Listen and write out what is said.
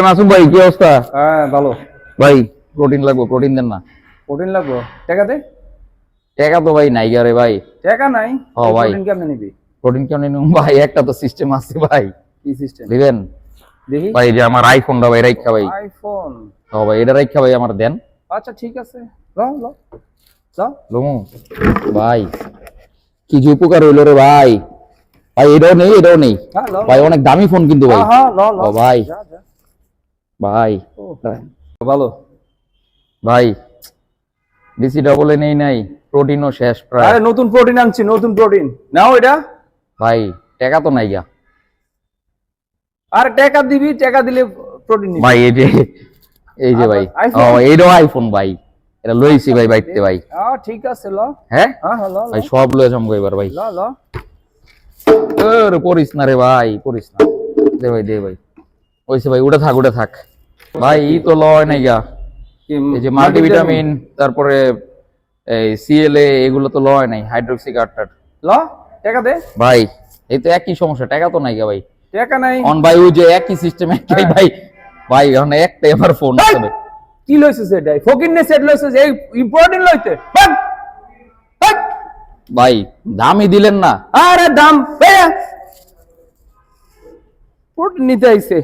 ভাই মাসুম ভাই কি অবস্থা? হ্যাঁ ভালো। ভাই প্রোটিন লাগবে, প্রোটিন দেন না। প্রোটিন লাগবো, টাকা দে। টাকা তো ভাই নাই রে ভাই। টাকা নাই? ও ভাই প্রোটিন কেমনে নিবি? প্রোটিন কেন নিন ভাই? একটা তো সিস্টেম আছে ভাই। কি সিস্টেম দিবেন দেখি? ভাই যে আমার আইফোনটা ভাই রাখা ভাই। আইফোন? ও ভাই এটা রাখা ভাই আমার দেন। আচ্ছা ঠিক আছে, লাও লাও লাও। লমু ভাই কি যে উপকার হইলো রে ভাই। ভাই এটাও নেই, এটাও নেই হ্যাঁ লাও ভাই, অনেক দামি ফোন কিন্তু ভাই। হ্যাঁ লাও লাও। ও ভাই যা যা। ভাই ও ভালো। ভাই ডিসি ডবল এ নেই নাই, প্রোটিনও শেষ প্রায়। আরে নতুন প্রোটিন আনছি, নতুন প্রোটিন নাও এটা। ভাই টাকা তো নাই গা। আর টাকা দিবি, টাকা দিলে প্রোটিন নিবি ভাই এই যে ভাই iPhone? ও এইটাও আইফোন ভাই, এটা লইছি ভাই বাইতে ভাই। ঠিক আছে লাও। হ্যাঁ হ্যাঁ হ্যাঁ লাও ভাই সব লয়ে যাম এবার ভাই। লাও লাও। আরে পড়িস না রে ভাই, পড়িস না। দে ভাই দে ভাই, ওইসে ভাই উঠে থাক উঠে থাক ভাই। ই তো লয় নাই গা, এই যে মাল্টিভিটামিন তারপরে এই সিএলএ এগুলো তো লয় নাই, হাইড্রোক্সি কার্টার। লাও টাকা দে। ভাই এই তো একই সমস্যা, টাকা তো নাই গা ভাই। টাকা নাই অন ভাই ওই যে একই সিস্টেম একই ভাই। ভাই এখন একটাই আমার ফোন আছে। কি লইছিস এটাই? ফকির নে সেট লইছিস, এই ইম্পর্টেন্ট লইতে বাট বাট। ভাই দামই দিলেন না। আরে দাম প্রোটিন নিতে আইছে।